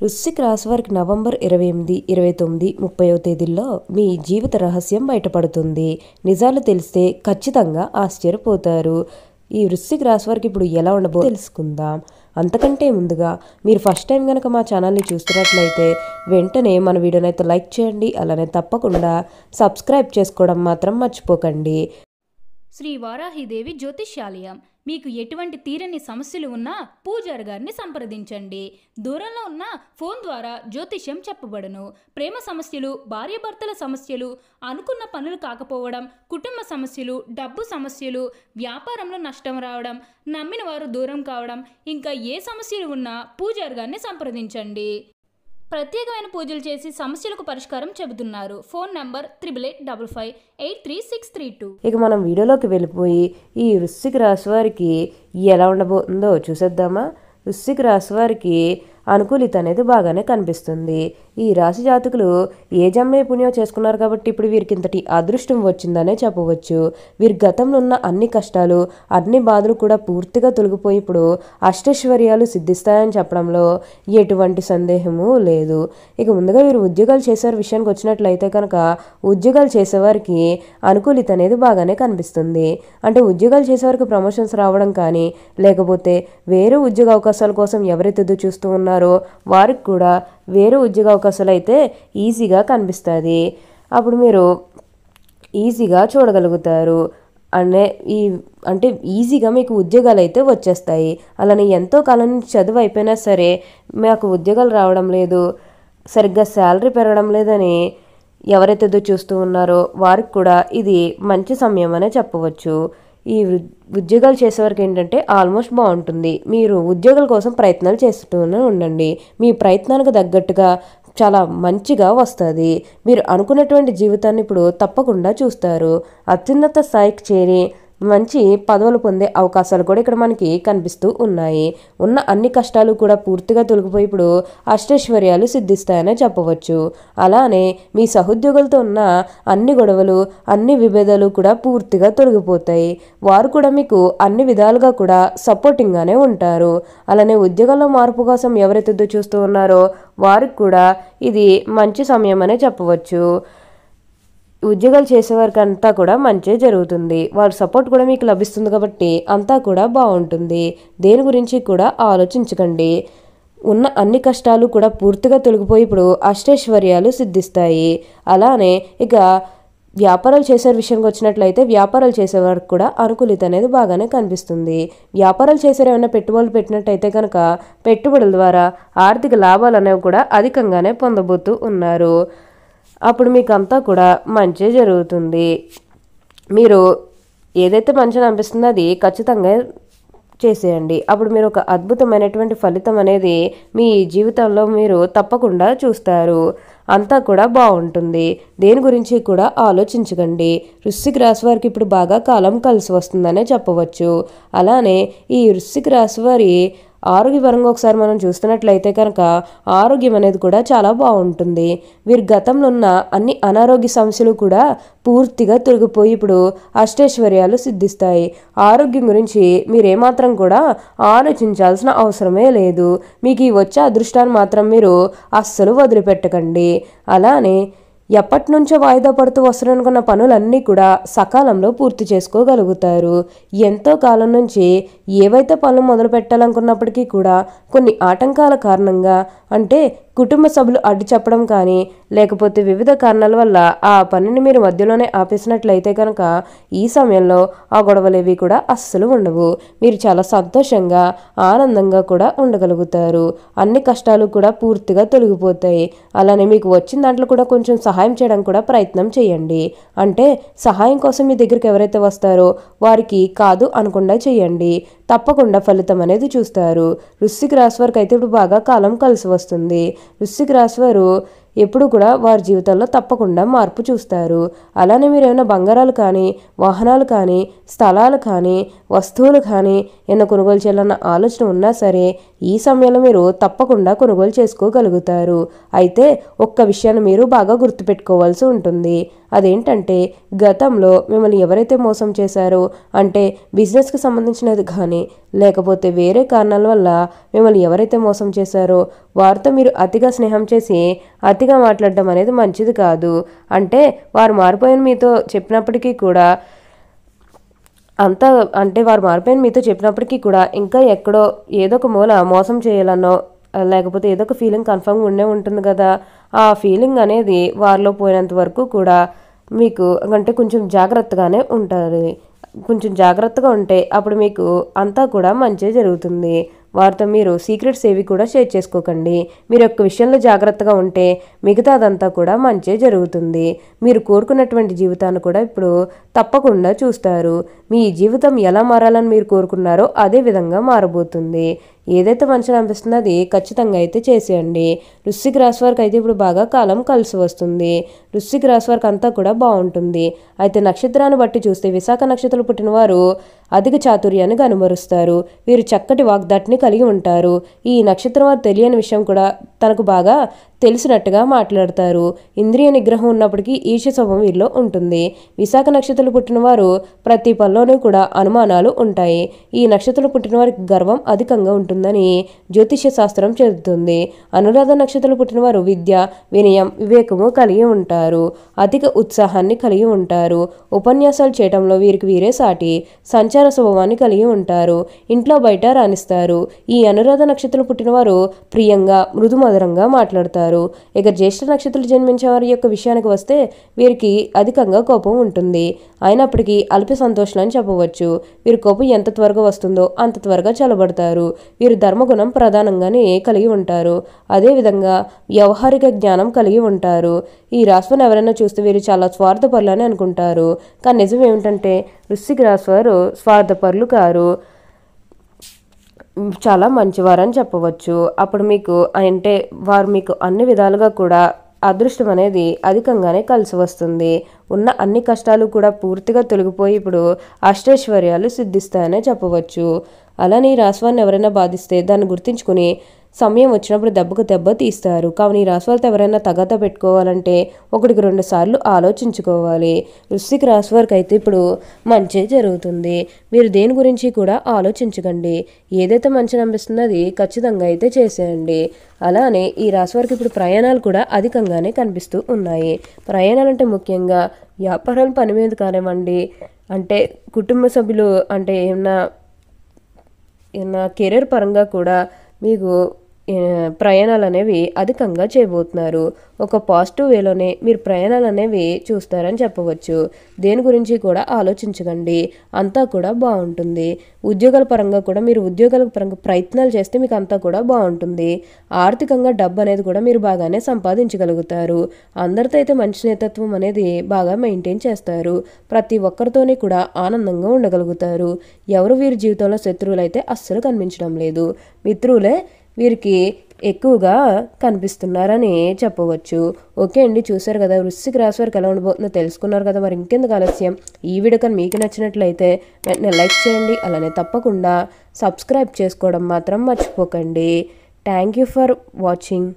వృశ్చిక రాశి వారికి నవంబర్ 28, 29, 30వ తేదీల్లో మీ జీవిత రహస్యం బయటపడుతుంది. నిజాలు తెలిస్తే ఖచ్చితంగా ఆశ్చర్యపోతారు. ఈ వృశ్చిక రాశి వారికి ఇప్పుడు ఎలా ఉండబో తెలుసుకుందాం. అంతకంటే ముందుగా మీరు ఫస్ట్ టైం కనుక మా ఛానల్ని చూస్తున్నట్లయితే వెంటనే మన వీడియోని అయితే లైక్ చేయండి. అలానే తప్పకుండా సబ్స్క్రైబ్ చేసుకోవడం మాత్రం మర్చిపోకండి. శ్రీ వారాహిదేవి జ్యోతిష్యాలయం. మీకు ఎటువంటి తీరని సమస్యలు ఉన్నా పూజారి గారిని సంప్రదించండి. దూరంలో ఉన్న ఫోన్ ద్వారా జ్యోతిష్యం చెప్పబడును. ప్రేమ సమస్యలు, భార్యాభర్తల సమస్యలు, అనుకున్న పనులు కాకపోవడం, కుటుంబ సమస్యలు, డబ్బు సమస్యలు, వ్యాపారంలో నష్టం రావడం, నమ్మిన వారు దూరం కావడం, ఇంకా ఏ సమస్యలు ఉన్నా పూజారి గారిని సంప్రదించండి. ప్రత్యేకమైన పూజలు చేసి సమస్యలకు పరిష్కారం చెబుతున్నారు. Phone number 8855583632. ఇక మనం వీడియోలోకి వెళ్ళిపోయి ఈ వృశ్చిక రాశి వారికి ఎలా ఉండబోతుందో చూసేద్దామా. వృశ్చిక రాశి వారికి అనుకూలిత అనేది బాగానే కనిపిస్తుంది. ఈ రాశి జాతకులు ఏ జన్మే పుణ్యం చేసుకున్నారు కాబట్టి ఇప్పుడు వీరికి ఇంతటి అదృష్టం వచ్చిందనే చెప్పవచ్చు. వీరి గతంలో ఉన్న అన్ని కష్టాలు, అన్ని బాధలు కూడా పూర్తిగా తొలగిపోయి ఇప్పుడు అష్టైశ్వర్యాలు సిద్ధిస్తాయని చెప్పడంలో ఎటువంటి సందేహము లేదు. ఇక ముందుగా వీరు ఉద్యోగాలు చేసేవారి విషయానికి వచ్చినట్లయితే కనుక ఉద్యోగాలు చేసేవారికి అనుకూలిత అనేది బాగానే కనిపిస్తుంది. అంటే ఉద్యోగాలు చేసేవారికి ప్రమోషన్స్ రావడం కానీ, లేకపోతే వేరే ఉద్యోగ అవకాశాల కోసం ఎవరైతే ఎదురు చూస్తూ ఉన్నారో వారికి కూడా వేరే ఉద్యోగ అవకాశాలు అయితే ఈజీగా కనిపిస్తుంది. అప్పుడు మీరు ఈజీగా చూడగలుగుతారు. అంటే ఈజీగా మీకు ఉద్యోగాలు అయితే వచ్చేస్తాయి. అలానే ఎంతో కాలం నుంచి చదువు అయిపోయినా సరే మాకు ఉద్యోగాలు రావడం లేదు, సరిగ్గా శాలరీ పెరగడం లేదని ఎవరైతే ఎదురు చూస్తూ ఉన్నారో వారికి కూడా ఇది మంచి సమయం అనే చెప్పవచ్చు. ఈ ఉద్యోగాలు చేసేవారికి ఏంటంటే ఆల్మోస్ట్ బాగుంటుంది. మీరు ఉద్యోగాల కోసం ప్రయత్నాలు చేస్తూనే ఉండండి. మీ ప్రయత్నానికి తగ్గట్టుగా చాలా మంచిగా వస్తుంది. మీరు అనుకున్నటువంటి జీవితాన్ని ఇప్పుడు తప్పకుండా చూస్తారు. అత్యున్నత స్థాయికి చేరి మంచి పదవులు పొందే అవకాశాలు కూడా ఇక్కడ మనకి కనిపిస్తూ ఉన్నాయి. ఉన్న అన్ని కష్టాలు కూడా పూర్తిగా తొలగిపోయి ఇప్పుడు అష్టైశ్వర్యాలు సిద్ధిస్తాయనే చెప్పవచ్చు. అలానే మీ సహోద్యోగులతో ఉన్న అన్ని గొడవలు, అన్ని విభేదాలు కూడా పూర్తిగా తొలగిపోతాయి. వారు కూడా మీకు అన్ని విధాలుగా కూడా సపోర్టింగ్గానే ఉంటారు. అలానే ఉద్యోగాల్లో మార్పు కోసం ఎవరైతే చూస్తూ ఉన్నారో వారికి కూడా ఇది మంచి సమయం అనే చెప్పవచ్చు. ఉద్యోగాలు చేసేవారికి అంతా కూడా మంచి జరుగుతుంది. వారి సపోర్ట్ కూడా మీకు లభిస్తుంది కాబట్టి అంతా కూడా బాగుంటుంది. దేని గురించి కూడా ఆలోచించకండి. ఉన్న అన్ని కష్టాలు కూడా పూర్తిగా తొలగిపోయి ఇప్పుడు అష్టైశ్వర్యాలు సిద్ధిస్తాయి. అలానే ఇక వ్యాపారాలు చేసే విషయానికి వచ్చినట్లయితే వ్యాపారాలు చేసేవారికి కూడా అనుకూలిత అనేది బాగానే కనిపిస్తుంది. వ్యాపారాలు చేసే ఏమైనా పెట్టుబడులు పెట్టినట్టయితే కనుక పెట్టుబడుల ద్వారా ఆర్థిక లాభాలు అనేవి కూడా అధికంగానే పొందబోతూ ఉన్నారు. అప్పుడు మీకు అంతా కూడా మంచి జరుగుతుంది. మీరు ఏదైతే మంచిగా అనిపిస్తుందో అది ఖచ్చితంగా చేసేయండి. అప్పుడు మీరు ఒక అద్భుతమైనటువంటి ఫలితం అనేది మీ జీవితంలో మీరు తప్పకుండా చూస్తారు. అంతా కూడా బాగుంటుంది. దేని గురించి కూడా ఆలోచించకండి. వృశ్చిక రాశి వారికి ఇప్పుడు బాగా కాలం కలిసి వస్తుందనే చెప్పవచ్చు. అలానే ఈ వృశ్చిక రాశి వారి ఆరోగ్యపరంగా ఒకసారి మనం చూస్తున్నట్లయితే కనుక ఆరోగ్యం అనేది కూడా చాలా బాగుంటుంది. వీరి గతంలో ఉన్న అన్ని అనారోగ్య సమస్యలు కూడా పూర్తిగా తొలగిపోయి ఇప్పుడు అష్టైశ్వర్యాలు సిద్ధిస్తాయి. ఆరోగ్యం గురించి మీరేమాత్రం కూడా ఆలోచించాల్సిన అవసరమే లేదు. మీకు ఈ వచ్చే అదృష్టాన్ని మాత్రం మీరు అస్సలు వదిలిపెట్టకండి. అలానే ఎప్పటి నుంచో వాయిదా పడుతూ వస్తున్ననుకున్న పనులన్నీ కూడా సకాలంలో పూర్తి చేసుకోగలుగుతారు. ఎంతో కాలం నుంచి ఏవైతే పనులు మొదలు పెట్టాలనుకున్నప్పటికీ కూడా కొన్ని ఆటంకాల కారణంగా, అంటే కుటుంబ సభ్యులు అడ్డు చెప్పడం కానీ, లేకపోతే వివిధ కారణాల వల్ల ఆ పనిని మీరు మధ్యలోనే ఆపేసినట్లయితే కనుక ఈ సమయంలో ఆ గొడవలేవి కూడా అస్సలు ఉండవు. మీరు చాలా సంతోషంగా, ఆనందంగా కూడా ఉండగలుగుతారు. అన్ని కష్టాలు కూడా పూర్తిగా తొలగిపోతాయి. అలానే మీకు వచ్చిన దాంట్లో కూడా కొంచెం సహాయం చేయడం కూడా ప్రయత్నం చేయండి. అంటే సహాయం కోసం మీ దగ్గరికి ఎవరైతే వస్తారో వారికి కాదు అనకుండా చేయండి. తప్పకుండా ఫలితం అనేది చూస్తారు. వృశ్చిక రాశి వారికి అయితే ఇప్పుడు బాగా కాలం కలిసి వస్తుంది. వృశ్చిక రాశి వారు ఎప్పుడు కూడా వారి జీవితంలో తప్పకుండా మార్పు చూస్తారు. అలానే మీరు ఏమైనా బంగారాలు కానీ, వాహనాలు కానీ, స్థలాలు కానీ, వస్తువులు కానీ ఏమైనా కొనుగోలు చేయాలన్న ఆలోచన ఉన్నా సరే ఈ సమయంలో మీరు తప్పకుండా కొనుగోలు చేసుకోగలుగుతారు. అయితే ఒక్క విషయాన్ని మీరు బాగా గుర్తుపెట్టుకోవాల్సి ఉంటుంది. అదేంటంటే గతంలో మిమ్మల్ని ఎవరైతే మోసం చేశారో, అంటే బిజినెస్కి సంబంధించినది కానీ లేకపోతే వేరే కారణాల వల్ల మిమ్మల్ని ఎవరైతే మోసం చేశారో వారితో మీరు అతిగా స్నేహం చేసి అతిగా మాట్లాడడం అనేది మంచిది కాదు. అంటే వారు మారిపోయిన మీతో చెప్పినప్పటికీ కూడా వారు మారిపోయిన మీతో చెప్పినప్పటికీ కూడా ఇంకా ఎక్కడో ఏదో ఒక మూల మోసం చేయాలనో లేకపోతే ఏదో ఒక ఫీలింగ్ కన్ఫర్మ్గా ఉండే ఉంటుంది కదా. ఆ ఫీలింగ్ అనేది వారిలో పోయినంత వరకు కూడా మీకు అంటే కొంచెం జాగ్రత్తగానే ఉంటారు. కొంచెం జాగ్రత్తగా ఉంటే అప్పుడు మీకు అంతా కూడా మంచి జరుగుతుంది. వారితో మీరు సీక్రెట్స్ ఏవి కూడా షేర్ చేసుకోకండి. మీరు ఒక్క విషయంలో జాగ్రత్తగా ఉంటే మిగతా అదంతా కూడా మంచి జరుగుతుంది. మీరు కోరుకున్నటువంటి జీవితాన్ని కూడా ఇప్పుడు తప్పకుండా చూస్తారు. మీ జీవితం ఎలా మారాలని మీరు కోరుకున్నారో అదే విధంగా మారబోతుంది. ఏదైతే మంచిగా అనిపిస్తుందో అది ఖచ్చితంగా అయితే చేసేయండి. వృశ్చిక రాశి వారికి అయితే ఇప్పుడు బాగా కాలం కలిసి వస్తుంది. వృశ్చిక రాశి వారికి అంతా కూడా బాగుంటుంది. అయితే నక్షత్రాన్ని బట్టి చూస్తే విశాఖ నక్షత్రం పుట్టిన వారు అధిక చాతుర్యాన్ని కనుమరుస్తారు. వీరు చక్కటి వాగ్దాటిని కలిగి ఉంటారు. ఈ నక్షత్రం వారు తెలియని విషయం కూడా తనకు బాగా తెలిసినట్టుగా మాట్లాడతారు. ఇంద్రియ నిగ్రహం ఉన్నప్పటికీ ఈర్ష్య స్వభావం వీరిలో ఉంటుంది. విశాఖ నక్షత్రం పుట్టిన వారు ప్రతి పనిలోనూ కూడా అనుమానాలు ఉంటాయి. ఈ నక్షత్రం పుట్టిన వారికి గర్వం అధికంగా ఉంటుందని జ్యోతిష్య శాస్త్రం చెబుతుంది. అనురాధ నక్షత్రం పుట్టిన వారు విద్య, వినయం, వివేకము కలిగి ఉంటారు. అధిక ఉత్సాహాన్ని కలిగి ఉంటారు. ఉపన్యాసాలు చేయడంలో వీరికి వీరే సాటి. సంచార స్వభావాన్ని కలిగి ఉంటారు. ఇంట్లో బయట రాణిస్తారు. ఈ అనురాధ నక్షత్రం పుట్టిన వారు ప్రియంగా మృదుమధురంగా మాట్లాడతారు. ఇక జ్యేష్ఠ నక్షత్రాలు జన్మించే వారి యొక్క విషయానికి వస్తే వీరికి అధికంగా కోపం ఉంటుంది. అయినప్పటికీ అల్ప సంతోషం అని చెప్పవచ్చు. వీరి కోపం ఎంత త్వరగా వస్తుందో అంత త్వరగా చల్లబడతారు. వీరు ధర్మగుణం ప్రధానంగానే కలిగి ఉంటారు. అదేవిధంగా వ్యవహారిక జ్ఞానం కలిగి ఉంటారు. ఈ రాశిని ఎవరైనా చూస్తే వీరు చాలా స్వార్థపరులని అనుకుంటారు. కానీ నిజం ఏమిటంటే వృశ్చిక రాశి వారు స్వార్థపరులు కారు, చాలా మంచివారని చెప్పవచ్చు. అప్పుడు మీకు అంటే వారు మీకు అన్ని విధాలుగా కూడా అదృష్టం అనేది అధికంగానే కలిసి వస్తుంది. ఉన్న అన్ని కష్టాలు కూడా పూర్తిగా తొలగిపోయి ఇప్పుడు అష్టైశ్వర్యాలు సిద్ధిస్తాయనే చెప్పవచ్చు. అలానే ఈ రాశివారిని ఎవరైనా బాధిస్తే దాన్ని గుర్తించుకుని సమయం వచ్చినప్పుడు దెబ్బకు దెబ్బ తీస్తారు. కావున ఈ రాశి వారితో ఎవరైనా తగాదా పెట్టుకోవాలంటే 1-2 సార్లు ఆలోచించుకోవాలి. వృశ్చిక రాశి వారికి అయితే ఇప్పుడు మంచి జరుగుతుంది. మీరు దేని గురించి కూడా ఆలోచించకండి. ఏదైతే మంచి అనిపిస్తుందో అది ఖచ్చితంగా అయితే చేసేయండి. అలానే ఈ రాశి వారికి ఇప్పుడు ప్రయాణాలు కూడా అధికంగానే కనిపిస్తూ ఉన్నాయి. ప్రయాణాలు అంటే ముఖ్యంగా వ్యాపారాల పని మీద కానివ్వండి, అంటే కుటుంబ సభ్యులు అంటే ఏమన్నా కెరీర్ పరంగా కూడా మీకు ప్రయాణాలు అనేవి అధికంగా చేయబోతున్నారు. ఒక పాజిటివ్ వేలోనే మీరు ప్రయాణాలు అనేవి చూస్తారని చెప్పవచ్చు. దేని గురించి కూడా ఆలోచించకండి, అంతా కూడా బాగుంటుంది. ఉద్యోగాల పరంగా కూడా మీరు ఉద్యోగాల పరంగా ప్రయత్నాలు చేస్తే మీకు అంతా కూడా బాగుంటుంది. ఆర్థికంగా డబ్బు అనేది కూడా మీరు బాగానే సంపాదించగలుగుతారు. అందరితో అయితే మంచి స్నేహితత్వం అనేది బాగా మెయింటైన్ చేస్తారు. ప్రతి ఒక్కరితోనే కూడా ఆనందంగా ఉండగలుగుతారు. ఎవరు వీరి జీవితంలో శత్రువులు అయితే అస్సలు కనిపించడం లేదు. మిత్రులే వీరికి ఎక్కువగా కనిపిస్తున్నారని చెప్పవచ్చు. ఓకే అండి, చూసారు కదా వృశ్చిక రాశి వారికి ఎలా ఉండబోతుందో తెలుసుకున్నారు కదా. మరి ఇంకెందుకు ఆలస్యం, ఈ వీడియో కానీ మీకు నచ్చినట్లయితే వెంటనే లైక్ చేయండి. అలానే తప్పకుండా సబ్స్క్రైబ్ చేసుకోవడం మాత్రం మర్చిపోకండి. Thank you for watching.